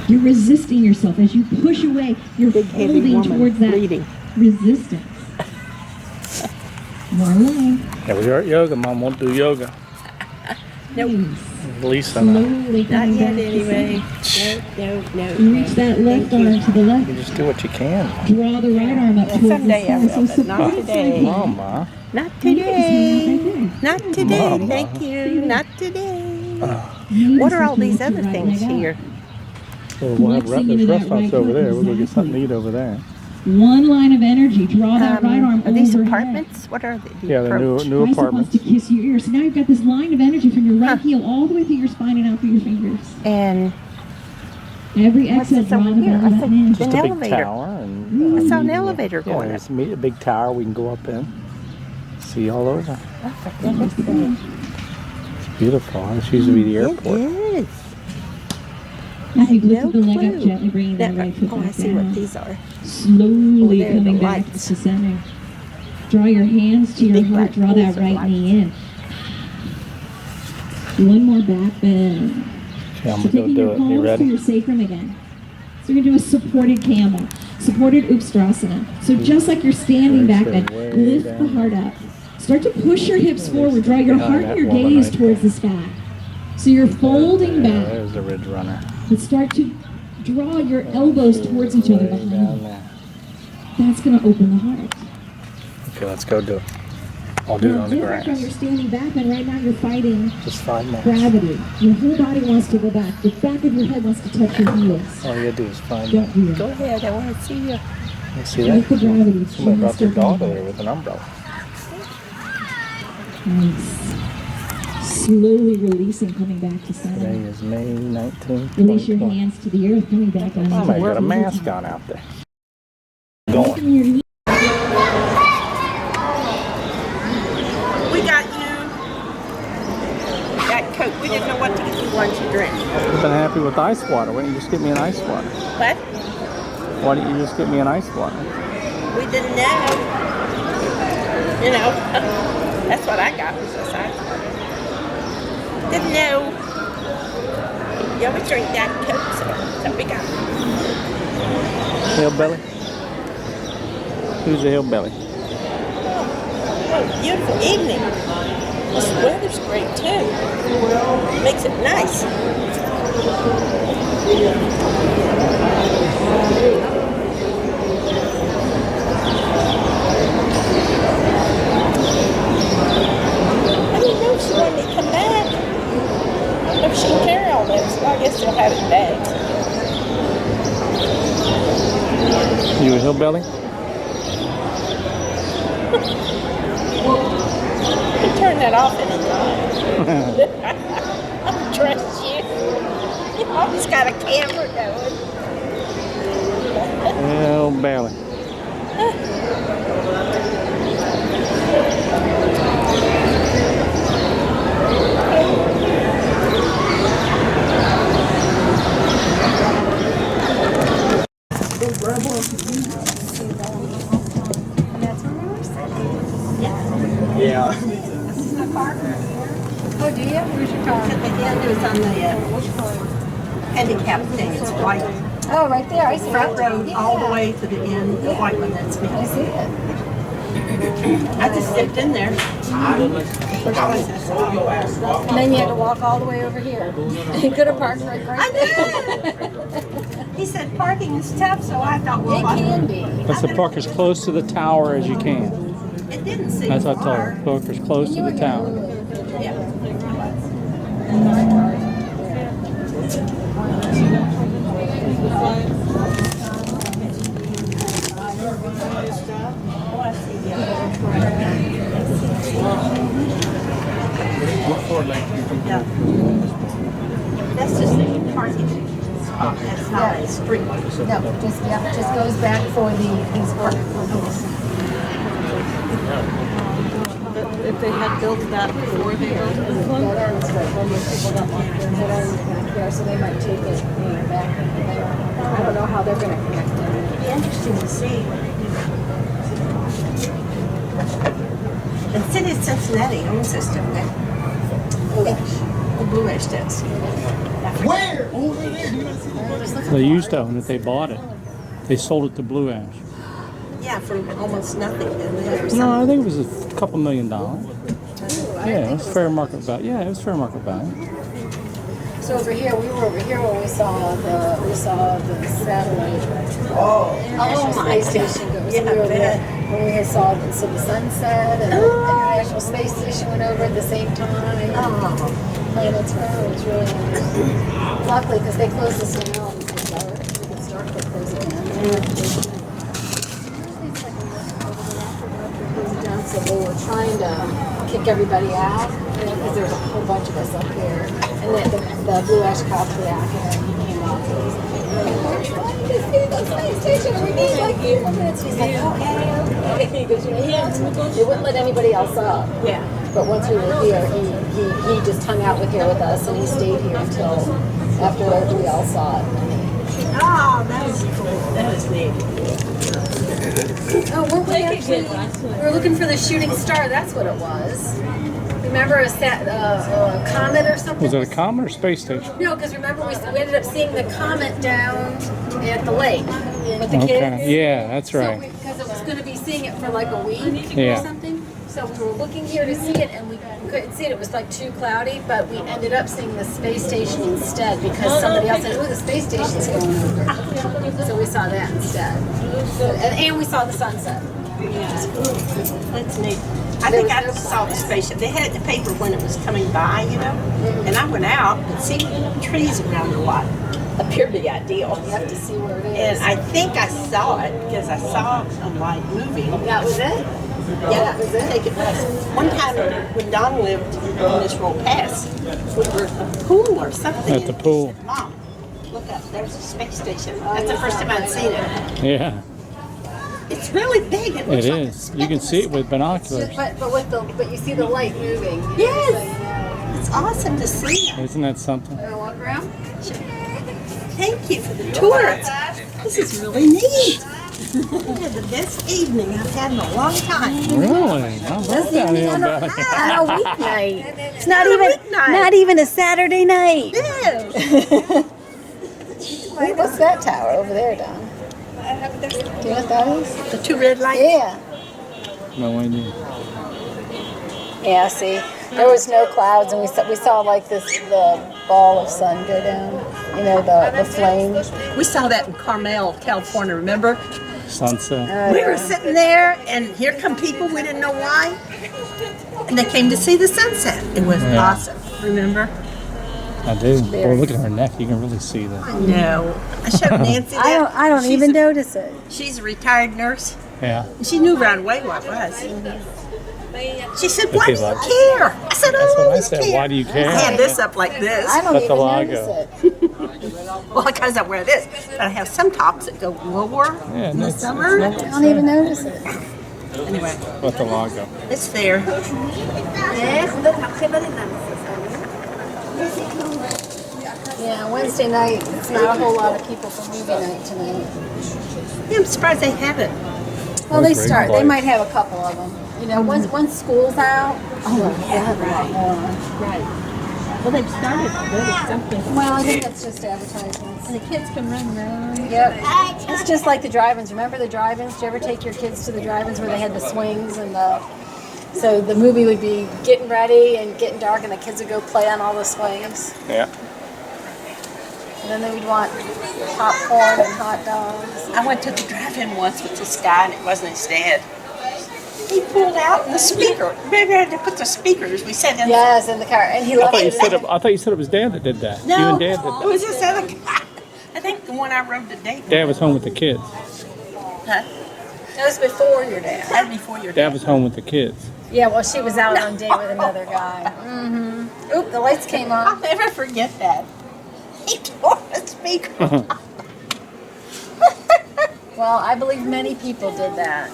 You're resisting yourself. As you push away, you're Big, heavy folding woman towards that bleeding. resistance. One leg. Yeah, we are at yoga. Mom won't do yoga. Nope. Nice. Lisa and I. Slowly Not coming yet, back to anyway. center. No. You reach that left arm to the left. You just do what you can. Draw the right arm up towards Someday the I sky. will, So but not support today. side plank. Mama. Not You can just hang today. out right there. Not today. Mama. Thank you. Not today. Maybe What are all start to these lift your other right things leg up. here? Well, we'll have Flexing there's into that restaurants right over foot, there. We'll go get something to exactly. eat over there. One line of energy. Draw that right arm Are these overhead. apartments? What are they? Yeah, they're new Bicep wants apartments. to kiss your ear. So now you've got this line of energy from your right heel all the way through your spine and out through your fingers. And Every what's exhale, this draw over the here? belly I button think in. the Just a big elevator. tower. And, I saw an meeting- elevator yeah, going there's a big tower we can go up in. See all over. oh, for goodness sake. It's beautiful. This used to be the It airport. is. As you no lift the leg up, clue. gently bringing that That- right foot oh, I back see what down. these are. Slowly there, coming the back lights. to center. Draw your hands to your Big heart. black Draw holes that are right lights. knee in. One more back bend. Okay, I'm So going to go taking do your it. You palms to ready? your sacrum again. So you're going to do a supported camel, supported Upstrasana. So just like you're standing back bend, Way lift the down. heart up. Start to push your hips forward. Draw your behind heart that and your woman gaze right towards there. the sky. So you're folding Yeah, back. there's the Ridge Runner. But start to draw your elbows towards each other Way behind down you. there. That's going to open the heart. Okay, let's go do it. I'll do it Now, on the different from grass. your standing back bend, right now you're fighting Just 5 minutes. gravity. Your whole body wants to go back. The back of your head wants to touch your heels. All you gotta do is find Don't do Go that. ahead. I want to see you. You see With the that? gravity. Somebody brought their Still dog going over there with an umbrella. Nice. Slowly releasing, coming back to Today center. is May 19th, Release your 2020. hands to the earth, coming back down. Somebody into got a the mask tabletop. on out there. Going. Lifting your knee. We got you. That Coke. We didn't know what to get you one to drink. I've been happy with ice water. Why don't you just get me an ice water? What? Why don't you just get me an ice water? We didn't know. You know, that's what I got was this ice. Didn't know. You always drink that Coke, so we got. Hillbilly? Who's a hillbilly? Oh, beautiful evening. This weather's great too. Makes it nice. I didn't know she wanted me to come back. If she can carry all this, well, I guess she'll have it in bags. You a hillbilly? You can turn that off anytime. I'll trust you. You always got a camera going. Hillbilly. Yeah. Oh, do you? Where's your car? At the end, it was on the handicap thing. It's white. Oh, right there. I see Front it. road Yeah. all the way to the end, the white one, that's me. I see it. I just stepped in there. And then you had to walk all the way over here. You could have parked right I there. did. He said parking is tough, so I thought, It well, can be. Let's say park as close to the tower as you can. it didn't seem That's what I told far. her. Park as close to the tower. Yeah. Oh, I see. Yeah. That's just the parking spot. That's not a street. No, just goes back for these parking. If they had built that before they built this one. People don't want their head on there, so they might take it back. I don't know how they're going to connect it. It'd be interesting to see. And City of Cincinnati owns this, don't they? Bluish. The Blue Ash does. Where? They used to own it. They bought it. They sold it to Blue Ash. Yeah, for almost nothing. No, I think it was a couple $1 million. Yeah, it was fair market value. Yeah, it was fair market value. So over here, we were over here when we saw the satellite International Space Station go. So we were there when we had saw the sunset and the International Space Station went over at the same time. Planets Row, it was really nice. Luckily, because they closed us down, it could start to close again. So they were trying to kick everybody out because there was a whole bunch of us up here, and then the Blue Ash cops were after them. He came out. So he's like, "The space station. We need like a few more minutes." He's like, "Okay." He goes, "You know, they wouldn't let anybody else up." Yeah. But once we were here, he just hung out here with us, and he stayed here until after we all saw it. Oh, that was cool. That was neat. Oh, weren't we actually? We were looking for the shooting star. That's what it was. Remember a comet or something? Was it a comet or space station? No, because remember we ended up seeing the comet down at the lake with the kids. Okay. Yeah, that's right. Because it was going to be seeing it for like a week Yeah. or something. So we were looking here to see it, and we couldn't see it. It was like too cloudy, but we ended up seeing the space station instead because somebody else said, "Oh, the space station's going over." So we saw that instead, and we saw the sunset. That's neat. I think I saw the spaceship. They had it in the paper when it was coming by, you know. And I went out and see trees around a lot. Appeared to be ideal. You have to see where it is. And I think I saw it because I saw a light moving. That was it? Yeah, that was it. I think it was. One time when Don lived on this road pass, we were at the pool or something. At the and he pool. said, "Mom, look up, there's a space station." That's the first time I'd seen it. Yeah, It's really big. It it looks like a is. speck You can in see it the with binoculars. But you see the light moving. You know, Yes. so you know. It's awesome to see. Isn't that something? Wanna walk around? Thank you for the tour. This is really neat. Yeah, the best evening I've had in a long time. Really? I love down here on Valley. On a weeknight. It's Not a weeknight. not even a Saturday night. No. What's that tower over there, Don? Do you know what that is? The two red lights. Yeah. No idea. Yeah. See, there was no clouds, and we saw like the ball of sun go down. You know, the flame. We saw that in Carmel, California, remember? Sunset. We were sitting there, and here come people, we didn't know why. And they came to see the sunset. It was Yeah. awesome, remember? I do. Boy, look at her neck. You can really see that. No. I showed Nancy that. I don't She's even a- notice it. She's a retired nurse. Yeah. And she knew right away what it was. She said, "Why do you like- care?" I said, That's "Oh, what I always said. care." Why do you care? I had this up like this. I don't That's the even logo. notice it. Well, because I wear this. But I have some tops that go lower Yeah, in the it's- summer. I don't even notice it. Anyway, What the logo? it's there. Yeah, Wednesday night, it's not a whole lot of people for movie night tonight. Yeah, I'm surprised they haven't. Well, they Great start. They place. might have a couple of them. You know, once school's out, Yeah, right. more. Right. Well, they've started already something. Well, I think that's just advertisements. And the kids can run around. Yep. It's just like the drive-ins. Remember the drive-ins? Did you ever take your kids to the drive-ins where they had the swings and the... So the movie would be getting ready and getting dark, and the kids would go play on all the swings. Yeah. And then they would want popcorn and hot dogs. I went to the drive-in once with this guy, and it wasn't his dad. He pulled out the speaker. Maybe I had to put the speakers. We sat in. Yes, in the car, and he I loved thought you it. said it. I thought you said it was Dad that did that. You No, and Dad did it that. was this other guy. I think the one I rode today. Dad was home with the kids. Huh? That was before your dad. That was before your Dad was home with the kids. Yeah, well, she was out on date with another guy. Mm-hmm. Oop, the lights came I'll on. never forget that. He tore the speaker. Well, I believe many people did that.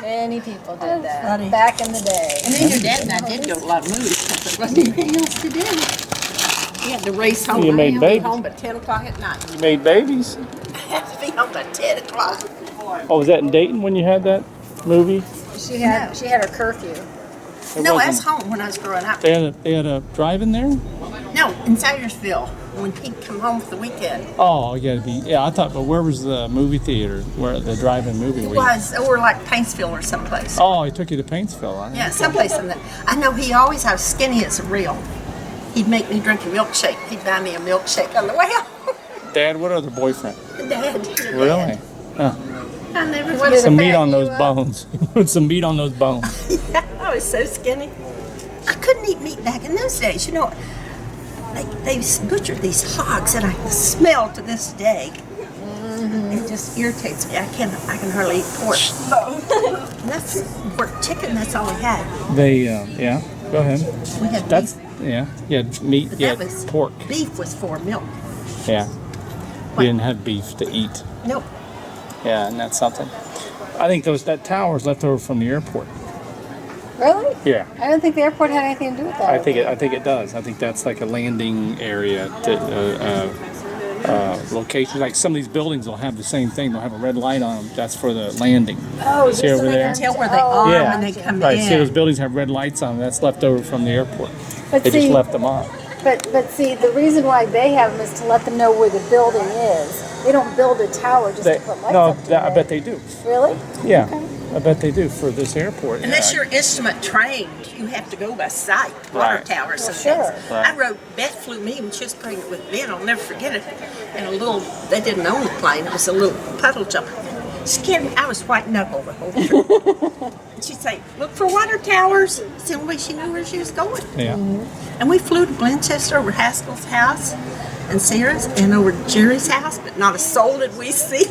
Many people did that funny. back in the day. And then your dad and I did go to a lot of movies because there wasn't anything else to do. He had to race home. You made He'll babies. be home at 10 o'clock at night. You made babies. Had to be home at 10 o'clock. Oh, was that in Dayton when you had that movie? She had her curfew. It No, wasn't- that's home when I was growing up. They had a drive-in there. No, in Sayersville. when he'd come home for the weekend. Oh, you gotta be. Yeah, I thought. But where was the movie theater? Where the drive-in movie? It was over like Paintsville or someplace. Oh, he took you to Paintsville. Huh? Yeah, someplace in there. I know he always, I was skinny as a reel. He'd make me drink a milkshake. He'd buy me a milkshake on the way home. Dad, what other boyfriend? Dad. Really? Huh. I never What forget. is it? Some meat on You, those bones. Put some meat on those bones. I was so skinny. I couldn't eat meat back in those days. You know, they butchered these hogs that I can smell to this day. It just irritates me. I can hardly eat pork. And that's pork chicken. That's all we had. They, yeah. Go ahead. We had That's beef. yeah. Yeah, meat. But Yeah, that was pork. Beef was for milk. Yeah. You didn't have beef to eat. Nope. Yeah, and that's something. I think that tower's left over from the airport. Really? Yeah. I don't think the airport had anything to do with that. I think it does. I think that's like a landing area to location. Like some of these buildings will have the same thing. They'll have a red light on them. That's for the landing. Oh, See over there? Tell where they are Yeah. when they come Right. in. See, those buildings have red lights on them. That's left over from the airport. But They just see- left them on. But see, the reason why they have them is to let them know where the building is. They don't build a tower just to put lights No, up to I it. bet they do. Really? Yeah, Okay. I bet they do for this airport. Unless yeah. you're instrument trained, you have to go by sight. Water Right. towers and Well, sure. things. Right. I rode, Beth flew me when she was pregnant with Ben. I'll never forget it. And a little, they didn't own the plane. It was a little puddle jumper. Scared me. I was white knuckle the whole trip. She'd say, look for water towers. It's the only way she knew where she was going. Yeah. And we flew to Blanchester over Haskell's house and Sarah's and over Jerry's house, but not a soul did we see.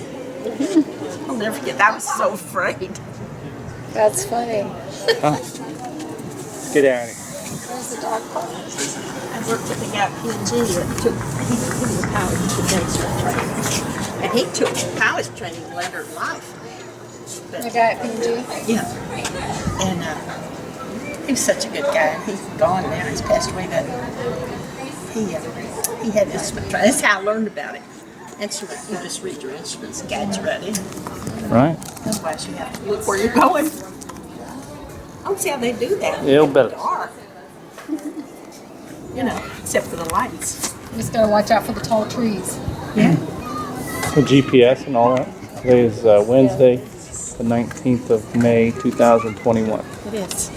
I'll never forget. I was so afraid. That's funny. Get out of here. Where's the dog park? I worked with the guy at P&G that took, he was a pilot, he took gangster training. And he took pilot training later in life. The But, guy at P&G? yeah. And he was such a good guy. He's gone now, he's passed away, but he had instrument training. That's how I learned about it. Instrument, you just read your instruments, guide you right in. Right. Otherwise you have to look where you're going. I don't see how they do that. Yeah, It's better. dark. You know, except for the lights. Just gotta watch out for the tall trees. Yeah. The GPS and all that. Today is Wednesday, the 19th of May, 2021. It is.